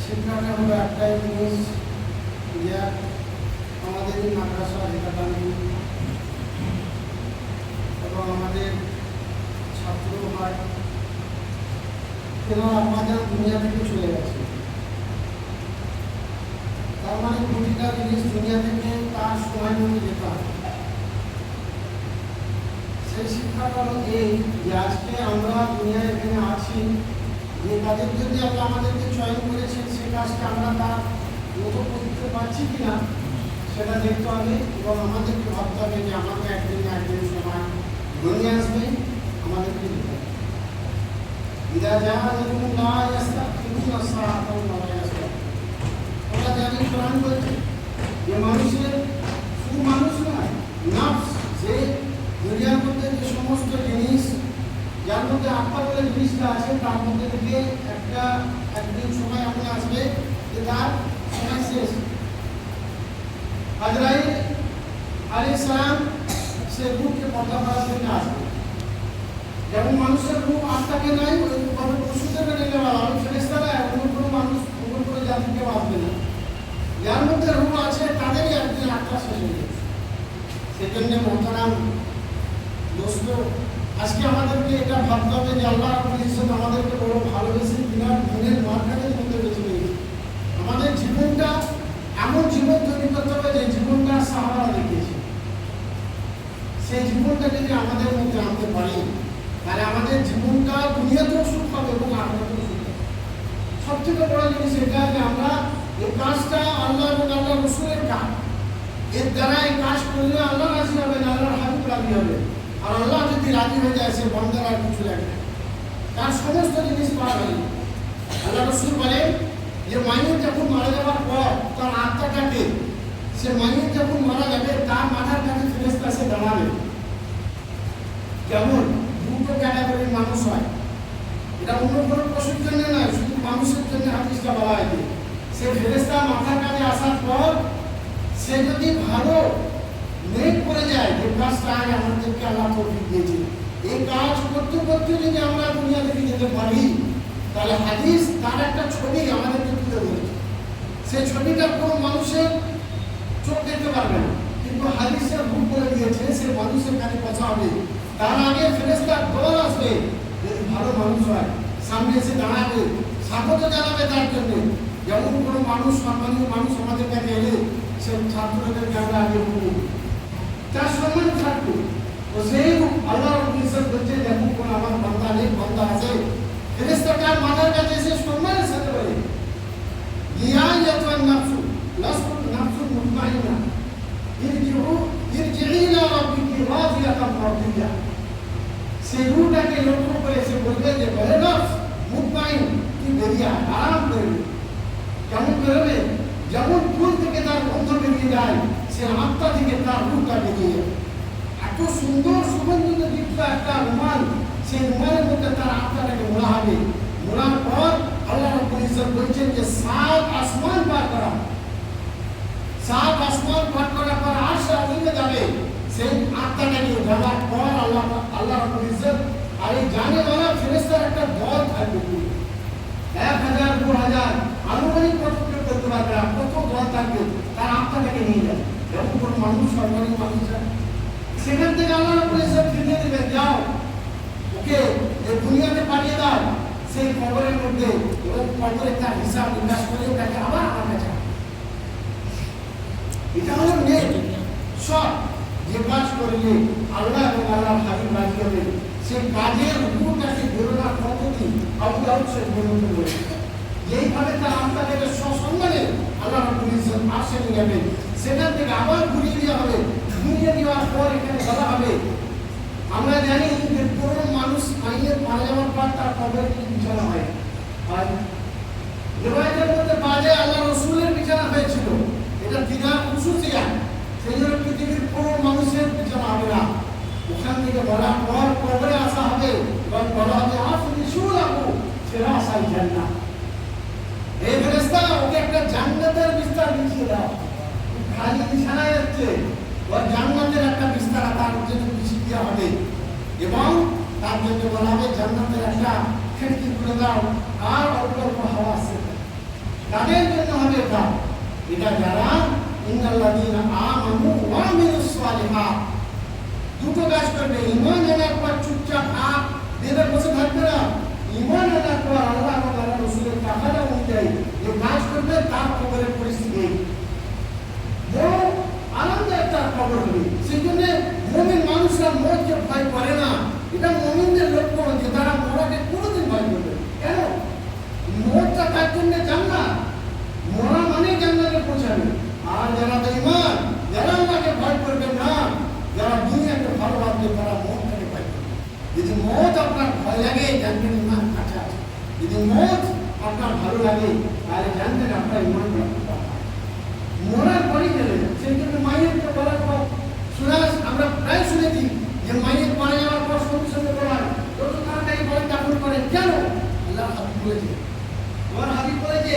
শিক্ষাটা হলো একটাই জিনিস যে আমাদের মাদ্রাসা একাডেমি এবং আমাদের ছাত্র ভাই কেন আমাদের দুনিয়া থেকে চলে গেছে। তার মানে প্রতিটা জিনিস দুনিয়া থেকে তার সময় মতো যেতে হবে। সেই শিক্ষাটা হলো এই যে আজকে আমরা দুনিয়ায় এখানে আছি, যে কাজের জন্য আল্লাহ আমাদেরকে চয়ন করেছেন সেই কাজটা আমরা তার মতো করতে পারছি কিনা সেটা দেখতে হবে এবং আমাদেরকে ভাবতে হবে যে আমাকে একদিন না একদিন সময় দুনিয়া আসবে, আমাদেরকে দিতে হবে। আমরা জানি কোরআন বলছে যে মানুষের শুধু মানুষ নয়, নফস, যে দুনিয়ার মধ্যে যে সমস্ত জিনিস যার মধ্যে আত্মা বলে জিনিসটা আছে তার মধ্যে থেকে একদিন সময় এমন আসবে যে তার সময় শেষ। আজরাইল আলাইহিস সালাম সে রূপকে পর্দা করার জন্য আসবে। যেমন মানুষের রূপ আত্মাকে নাই, ওইভাবে পশুদেরকে নিলে আমি ফেরেশতারা অন্য কোনো মানুষ অন্য কোনো জাতিকে আসবে না। যার মধ্যে রূপ আছে তাদেরই একদিন আত্মা শেষ হয়ে যাবে। সেজন্য মোহতারাম দোস্ত, আজকে আমাদেরকে এটা ভাবতে হবে যে আল্লাহ রাব্বুল ইজ্জত আমাদেরকে বড় ভালোবেসে কিনা দিনের মার্কেটের মধ্যে বেঁচে নিয়েছে। আমাদের জীবনটা এমন জীবন তৈরি করতে হবে যে জীবনটা সাহারা দেখিয়েছে। সেই জীবনটা যদি আমাদের মধ্যে আনতে পারি তাহলে আমাদের জীবনটা দুনিয়াতেও সুখ হবে এবং আখিরাতেও সুখ হবে। সবথেকে বড় জিনিস এটা যে আমরা এই কাজটা আল্লাহ এবং আল্লাহ রাসূলের কাজ, এর দ্বারা এই কাজ করলে আল্লাহ রাজি হবেন, আল্লাহর হাবিব রাজি হবেন। আর আল্লাহ যদি রাজি হয়ে যায় সে বন্দার আর কিছু লাগবে, তার সমস্ত জিনিস পাওয়া যাবে। আল্লাহ রাসূল বলেন যে মাইয়িত যখন মারা যাওয়ার পর তার আত্মাটাকে, সে মাইয়িত যখন মারা যাবে তার মাথার কাছে ফেরেশতা এসে দাঁড়াবে। যেমন দুটো ক্যাটাগরির মানুষ হয়, এটা অন্য কোনো পশুর জন্য নয়, শুধু মানুষের জন্য হাদিসটা বলা হয়েছে। সে ফেরেশতা মাথার কাছে আসার পর সে যদি ভালো নেক করে যায়, যে কাজটা আগে আমাদেরকে আল্লাহ তৌফিক দিয়েছে, এই কাজ করতে করতে যদি আমরা দুনিয়া থেকে যেতে পারি তাহলে হাদিস তার একটা ছবি আমাদেরকে তুলে ধরেছে। সেই ছবিটা কোনো মানুষের চোখ দেখতে পারবে না, কিন্তু হাদিসের রূপ করে দিয়েছে, সে মানুষের কাছে কথা হবে। তার আগে ফেরেশতার দল আসবে, যদি ভালো মানুষ হয় সামনে এসে দাঁড়াবে, স্বাগত জানাবে তার জন্য। যেমন কোনো মানুষ, সম্মানীয় মানুষ আমাদের কাছে এলে সে ছাত্রদেরকে আমরা আগে বলি তার সম্মান থাকবে। তো সেই আল্লাহ রাব্বুল ইজ্জত বলছে দেখুন কোন আমার বান্দা নেই, বান্দা আছে, ফেরেশতা তার মাথার কাছে এসে সম্মানের সাথে বলে ইয়া আইয়াতুন নাফসু লাসকুন নাফসুন মুতমাইন্না ইরজিই ইলা রাব্বিকি রাদিয়াতান মারদিয়া। সেই রূহটাকে লক্ষ্য করে সে বলবে যে হে নফস মুতমাইন, তুই বেরিয়ে আরাম করবে। কেমন করবে? যেমন ফুল থেকে তার গন্ধ বেরিয়ে যায়, সে আত্মা থেকে তার রূহটা বেরিয়ে যায়। এত সুন্দর সুগন্ধিত যুক্ত একটা রুমাল, সেই রুমালের মধ্যে তার আত্মাটাকে মোড়া হবে। মোড়ার পর আল্লাহ রাব্বুল ইজ্জত বলছেন যে 7 আসমান পার করা, 7 আসমান পার করার পর আরশ আজিমে যাবে। সেই আত্মাটাকে যাওয়ার পর আল্লাহ রাব্বুল ইজ্জত আর এই জানেওয়ালা ফেরেশতার একটা দল থাকবে, 1000 2000 আনুমানিক কতটা করতে পারবে না, কত দল থাকবে, তার আত্মাটাকে নিয়ে যাবে। যেমন কোনো মানুষ, সরকারি মানুষ, সেখান থেকে আল্লাহ রাব্বুল ইজ্জত ফিরিয়ে দেবেন, যাও ওকে এই দুনিয়াতে পাঠিয়ে দাও সেই কবরের মধ্যে, এবং কবরে তার হিসাব নিকাশ করে তাকে আবার আমার কাছে। এটা হলো নেক সব, যে কাজ করলে আল্লাহ এবং আল্লাহর হাবিব রাজি হবে সেই কাজের রূপটাকে বেরোনোর পদ্ধতি আবু দাউদ শরীফ বর্ণনা করেছেন। যেইভাবে তার আত্মাকে সসম্মানে আল্লাহ রাব্বুল ইজ্জত আরশে নিয়ে যাবেন, সেখান থেকে আবার ঘুরিয়ে দেওয়া হবে। ঘুরিয়ে দেওয়ার পর এখানে বলা হবে, আমরা জানি যে কোনো মানুষ মাইয়ের মারা যাওয়ার পর তার কবরে কি বিছানা হয়। আর রিওয়ায়াতের মধ্যে বাজে আল্লাহ রসুলের বিছানা হয়েছিল, এটা দিনার খুশুসিয়া, সেই জন্য পৃথিবীর কোনো মানুষের বিছানা হবে না। ওখান থেকে বলার পর কবরে আসা হবে এবং বলা হবে আপনি শুলাবো সেরা আসাই জান্নাত। এই ফেরেশতা ওকে একটা জান্নাতের বিস্তার বিছিয়ে দাও, খালি বিছানায় যাচ্ছে, ওর জান্নাতের একটা বিস্তার তার জন্য বিছিয়ে দেওয়া হবে এবং তার জন্য বলা হবে জান্নাতের একটা খিড়কি খুলে দাও আর অল্প অল্প হাওয়া আসছে। তাদের জন্য হবে এটা যারা ইন্নাল্লাযীনা আমানু ওয়া আমিলুস সালিহাত, দুটো কাজ করবে। ঈমান আনার পর চুপচাপ হাত দেবে বসে থাকবে না, ঈমান আনার পর আল্লাহ এবং আল্লাহর রাসূলের কাফারা অনুযায়ী যে কাজ করবে তার কবরের পরিস্থিতি বড় আনন্দের তার কবর হবে। সেই জন্য মুমিন মানুষরা মরকে ভয় করে না, এটা মুমিনদের লক্ষণ যে তারা মরাকে কোনোদিন ভয় করবে। কেন? মরটা তার জন্য জান্নাত, মরা মানে জান্নাতে পৌঁছাবে। আর যারা বেঈমান, যারা আল্লাহকে ভয় করবে না, যারা দুনিয়াকে ভালোবাসবে, তারা মরটাকে ভয় করবে। যদি মত আপনার ভয় লাগে জানবেন ইমান কাছে আছে, যদি মত আপনার ভালো লাগে তাহলে জানবেন আপনার ইমান মরার পরই গেলে। সেই জন্য মায়েরকে বলার পর আমরা প্রায় শুনেছি যে মায়ের মারা যাওয়ার পর সঙ্গে সঙ্গে বলার যত তাড়াতাড়ি বলেন দাফন করেন। কেন? আল্লাহ হাবিব বলেছে, আমার হাবিব বলেছে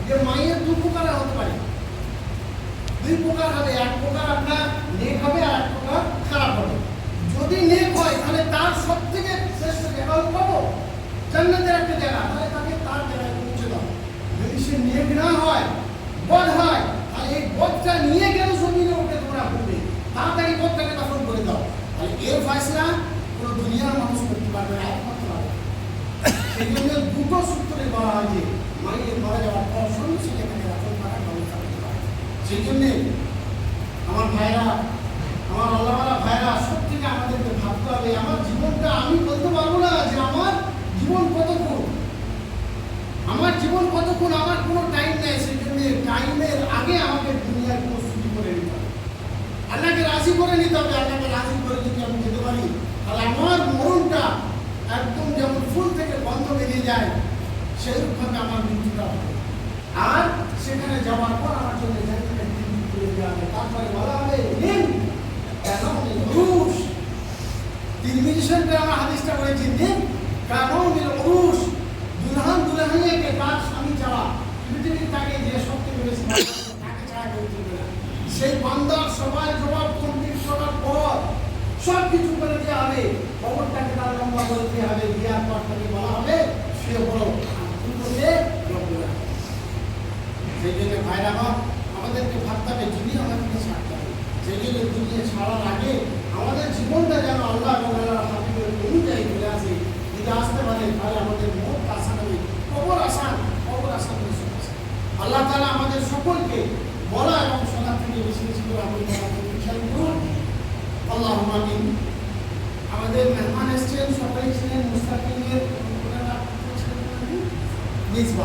যে মায়ের দু প্রকার হতে পারে, দুই প্রকার হবে। এক প্রকার আপনার নেক হবে আর এক প্রকার খারাপ হবে। যদি নেক হয় তাহলে তার সব থেকে শ্রেষ্ঠ জায়গা পাবো জান্নাতের একটা জায়গা, তাহলে তাকে তার জায়গায় পৌঁছে দাও। যদি সে নেক না হয়, বদ হয়, তাহলে এই বদটা নিয়ে কেন জমিনে উঠে তোমরা ঘুরবে, তাড়াতাড়ি বদটাকে দাফন করে দাও। তাহলে এর ফয়সালা কোনো দুনিয়ার মানুষ করতে পারবে না, একমাত্র আল্লাহ। সেই জন্য দুটো সূত্রে বলা হয় যে মায়ের মারা যাওয়ার পর সঙ্গে সঙ্গে এখানে দাফন করার ব্যবস্থা করতে পারে। সেই জন্যে আমার ভাইরা, আমার আল্লাহওয়ালা ভাইরা, সব থেকে আমাদেরকে ভাবতে হবে আমার জীবনটা, আমি বলতে পারবো না যে আমার জীবন কতক্ষণ, আমার জীবন কতক্ষণ, আমার কোনো টাইম নেই। সেই জন্য টাইমের আগে আমাকে দুনিয়ার প্রস্তুতি করে নিতে হবে, আল্লাহকে রাজি করে নিতে হবে। আল্লাহকে রাজি করে যদি আমি যেতে পারি তাহলে আমার মরণটা একদম যেমন ফুল থেকে গন্ধ বেরিয়ে যায় সেইরূপভাবে আমার মৃত্যুটা হবে। আর সেখানে যাওয়ার পর আমার জন্য জান্নাতের দিন খুলে দেওয়া হবে। তারপরে বলা হবে উরুস, তিরমিজি শরীফে আমরা হাদিসটা বলেছি, দিন কানুনিল উরুস, দুলহান দুলহানিয়াকে তার স্বামী চাওয়া, পৃথিবীর তাকে যে সব থেকে বেশি তাকে ছাড়া কেউ চলবে না। সেই বান্দার সবাই জবাব কমপ্লিট করার পর সব কিছু করে দেওয়া হবে, খবরটাকে তার লম্বা করে দেওয়া হবে। দেওয়ার পর তাকে বলা হবে সে বড় সেই জন্য ভাইরা আমাদেরকে ভাবতে হবে যদি আমাদেরকে ছাড়তে হবে। সেই জন্য দুনিয়া ছাড়ার আগে আমাদের জীবনটা যেন আল্লাহ এবং আল্লাহর হাবিবের অনুযায়ী চলে আসে। যদি আসতে পারে তাহলে আমাদের মত আসান হবে, কবর আসান, কবর আসান। আল্লাহ তাআলা আমাদের সকলকে